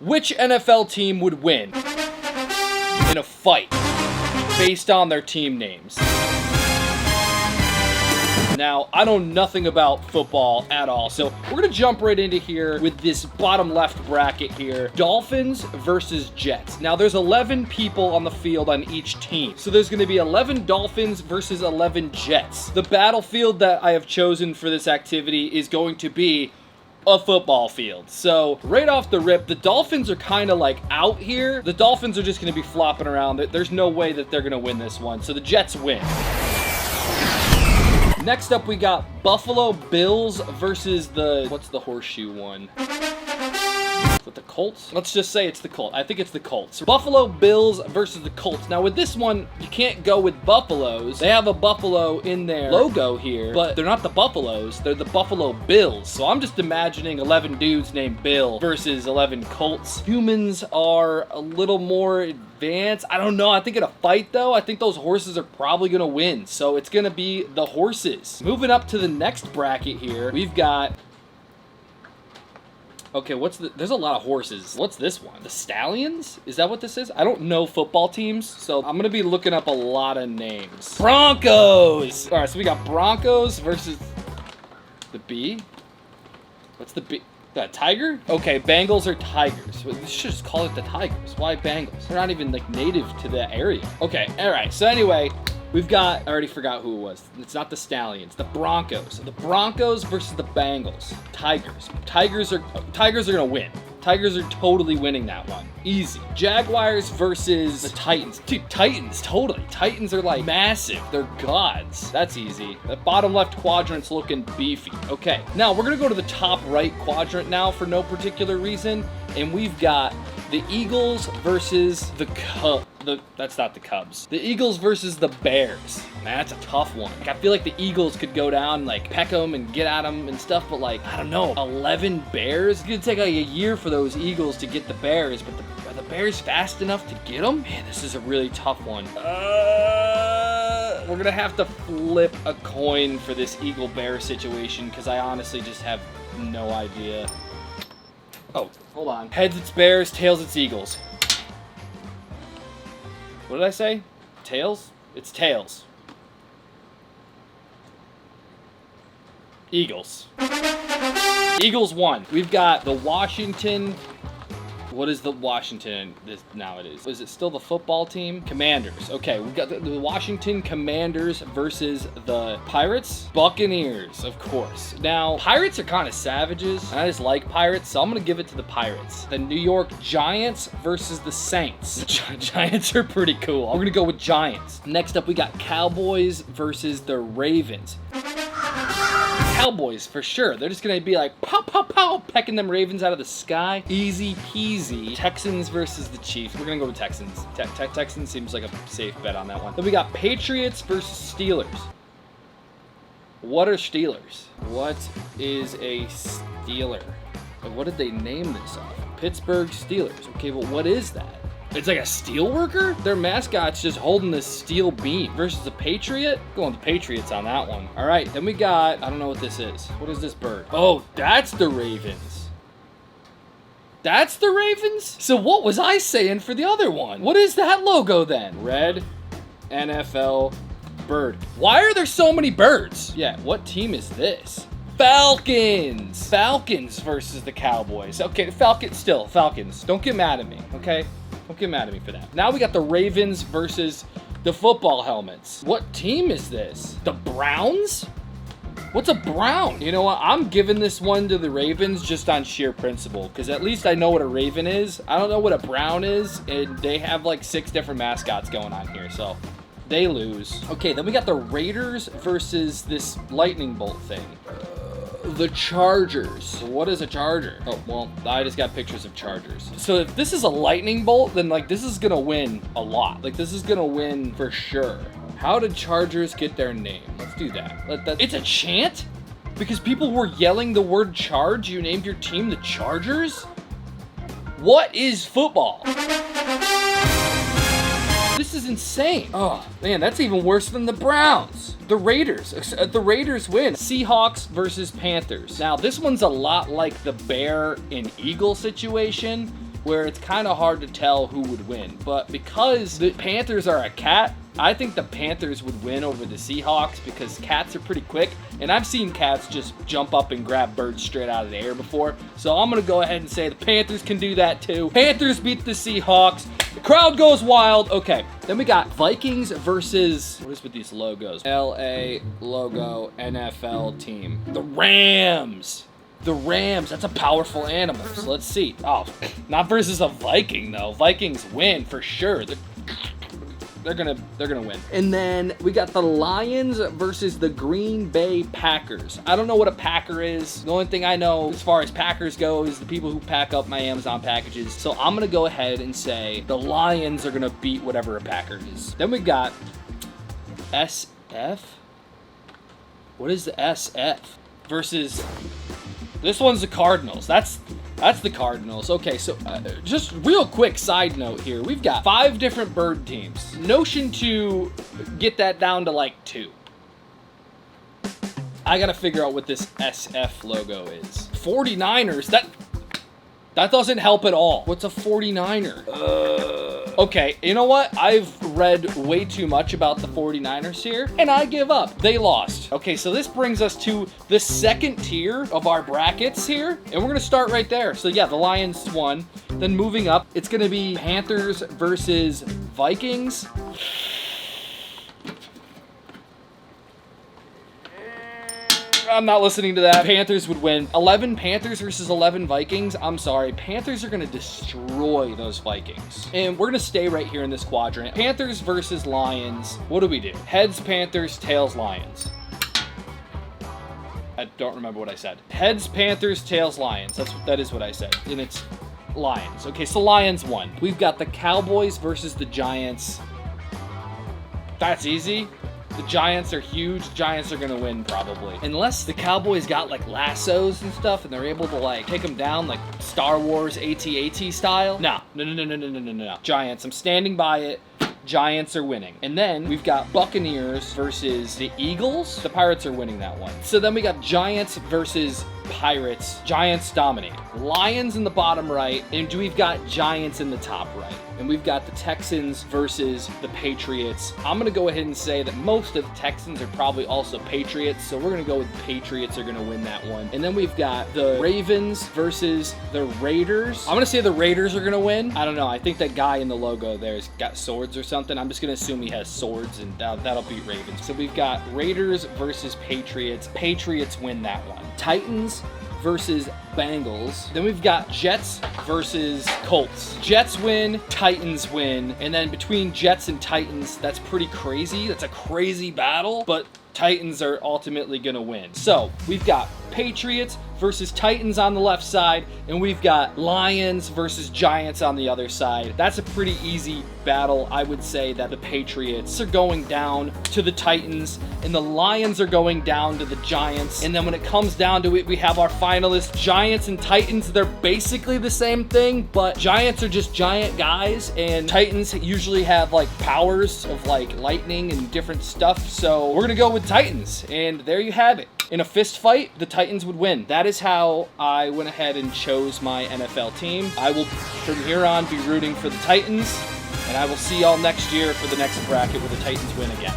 Which NFL team would win in a fight based on their team names? Now, I know nothing about football at all, so we're going to jump right into here with this bottom left bracket here. Dolphins versus Jets. Now, there's 11 people on the field on each team, so there's going to be 11 Dolphins versus 11 Jets. The battlefield that I have chosen for this activity is going to be a football field. So right off the rip, the Dolphins are kind of like out here. The Dolphins are just going to be flopping around. There's no way that they're going to win this one, so the Jets win. Next up, we got Buffalo Bills versus what's the horseshoe one? Is it the Colts? Let's just say it's the Colts. I think it's the Colts. Buffalo Bills versus the Colts. Now with this one, you can't go with Buffaloes. They have a buffalo in their logo here, but they're not the Buffaloes. They're the Buffalo Bills. So I'm just imagining 11 dudes named Bill versus 11 Colts. Humans are a little more advanced. I don't know. I think in a fight though, I think those horses are probably going to win. So it's going to be the horses. Moving up to the next bracket here, we've got... Okay, there's a lot of horses. What's this one? The Stallions? Is that what this is? I don't know football teams, so I'm gonna be looking up a lot of names. Broncos! All right, so we got Broncos versus the B. What's the B? The Tiger? Okay, Bengals or Tigers. We should just call it the Tigers. Why Bengals? They're not even like native to the area. Okay, all right, so anyway, we've got, I already forgot who it was. It's not the Stallions, the Broncos. The Broncos versus the Bengals. Tigers. Tigers are gonna win. Tigers are totally winning that one. Easy. Jaguars versus the Titans. Dude, Titans, totally. Titans are like massive. They're gods. That's easy. The bottom left quadrant's looking beefy. Okay, now we're gonna go to the top right quadrant now for no particular reason. And we've got the Eagles versus the Cubs. That's not the Cubs. The Eagles versus the Bears. Man, that's a tough one. Like, I feel like the Eagles could go down, like, peck them and get at them and stuff, but, like, I don't know, 11 Bears? It's gonna take, like, a year for those Eagles to get the Bears, but are the Bears fast enough to get them? Man, this is a really tough one. We're gonna have to flip a coin for this Eagle-Bear situation, because I honestly just have no idea. Oh, hold on. Heads, it's Bears. Tails, it's Eagles. What did I say? Tails? It's tails. Eagles. Eagles won. We've got the Washington... What is the Washington nowadays? Is it still the football team? Commanders. Okay, we've got the Washington Commanders versus the Pirates. Buccaneers, of course. Now, Pirates are kind of savages, and I just like Pirates, so I'm going to give it to the Pirates. The New York Giants versus the Saints. The Giants are pretty cool. We're going to go with Giants. Next up, we got Cowboys versus the Ravens. Cowboys, for sure. They're just going to be like, pow, pow, pow, pecking them Ravens out of the sky. Easy peasy. Texans versus the Chiefs. We're going to go with Texans. Texans seems like a safe bet on that one. Then we got Patriots versus Steelers. What are Steelers? What is a Steeler? What did they name this off? Pittsburgh Steelers. Okay, but what is that? It's like a steel worker? Their mascot's just holding this steel beam versus a Patriot? Going with the Patriots on that one. All right, then we got, I don't know what this is. What is this bird? Oh, that's the Ravens. That's the Ravens? So what was I saying for the other one? What is that logo then? Red NFL bird. Why are there so many birds? Yeah, what team is this? Falcons. Falcons versus the Cowboys. Okay, Falcons. Don't get mad at me, okay? Don't get mad at me for that. Now we got the Ravens versus the football helmets. What team is this? The Browns? What's a Brown? You know what? I'm giving this one to the Ravens just on sheer principle, because at least I know what a Raven is. I don't know what a Brown is, and they have like 6 different mascots going on here, so they lose. Okay, then we got the Raiders versus this lightning bolt thing. The Chargers. What is a Charger? Oh, well, I just got pictures of Chargers. So if this is a lightning bolt, then like this is gonna win a lot. Like this is gonna win for sure. How did Chargers get their name? Let's do that. It's a chant? Because people were yelling the word charge, you named your team the Chargers? What is football? This is insane. Oh, man, that's even worse than the Browns. The Raiders win. Seahawks versus Panthers. Now, this one's a lot like the Bear and Eagle situation, where it's kind of hard to tell who would win. But because the Panthers are a cat, I think the Panthers would win over the Seahawks because cats are pretty quick, and I've seen cats just jump up and grab birds straight out of the air before. So I'm going to go ahead and say the Panthers can do that too. Panthers beat the Seahawks. The crowd goes wild. Okay, then we got Vikings versus, what is with these logos? LA logo NFL team. The Rams. The Rams, that's a powerful animal. So let's see. Oh, not versus a Viking though. Vikings win for sure. They're gonna win. And then we got the Lions versus the Green Bay Packers. I don't know what a Packer is. The only thing I know as far as Packers go is the people who pack up my Amazon packages. So I'm gonna go ahead and say the Lions are gonna beat whatever a Packer is. Then we got SF. What is the SF? Versus, this one's the Cardinals. That's the Cardinals. Okay, so just real quick side note here. We've got 5 different bird teams. Notion to get that down to like 2. I gotta figure out what this SF logo is. 49ers, that doesn't help at all. What's a 49er? Okay, you know what? I've read way too much about the 49ers here, and I give up. They lost. Okay, so this brings us to the second tier of our brackets here, and we're gonna start right there. So yeah, the Lions won. Then moving up, it's gonna be Panthers versus Vikings. I'm not listening to that. Panthers would win. 11 Panthers versus 11 Vikings. I'm sorry. Panthers are going to destroy those Vikings. And we're going to stay right here in this quadrant. Panthers versus Lions. What do we do? Heads, Panthers, tails, Lions. I don't remember what I said. Heads, Panthers, tails, Lions. That is what I said. And it's Lions. Okay, so Lions won. We've got the Cowboys versus the Giants. That's easy. The Giants are huge. Giants are gonna win probably. Unless the Cowboys got like lassos and stuff and they're able to like take them down like Star Wars AT-AT style. No. Giants, I'm standing by it. Giants are winning. And then we've got Buccaneers versus the Eagles. The Pirates are winning that one. So then we got Giants versus Pirates. Giants dominate. Lions in the bottom right, and we've got Giants in the top right. And we've got the Texans versus the Patriots. I'm going to go ahead and say that most of the Texans are probably also Patriots, so we're going to go with the Patriots are going to win that one. And then we've got the Ravens versus the Raiders. I'm going to say the Raiders are going to win. I don't know. I think that guy in the logo there's got swords or something. I'm just going to assume he has swords, and that'll beat Ravens. So we've got Raiders versus Patriots. Patriots win that one. Titans versus Bengals. Then we've got Jets versus Colts. Jets win, Titans win, and then between Jets and Titans, that's pretty crazy. That's a crazy battle, but Titans are ultimately gonna win. So we've got Patriots versus Titans on the left side, and we've got Lions versus Giants on the other side. That's a pretty easy battle. I would say that the Patriots are going down to the Titans, and the Lions are going down to the Giants. And then when it comes down to it, we have our finalists, Giants and Titans. They're basically the same thing, but Giants are just giant guys, and Titans usually have like powers of like lightning and different stuff. So we're gonna go with Titans, and there you have it. In a fist fight, the Titans would win. That is how I went ahead and chose my NFL team. I will, from here on, be rooting for the Titans, and I will see y'all next year for the next bracket where the Titans win again.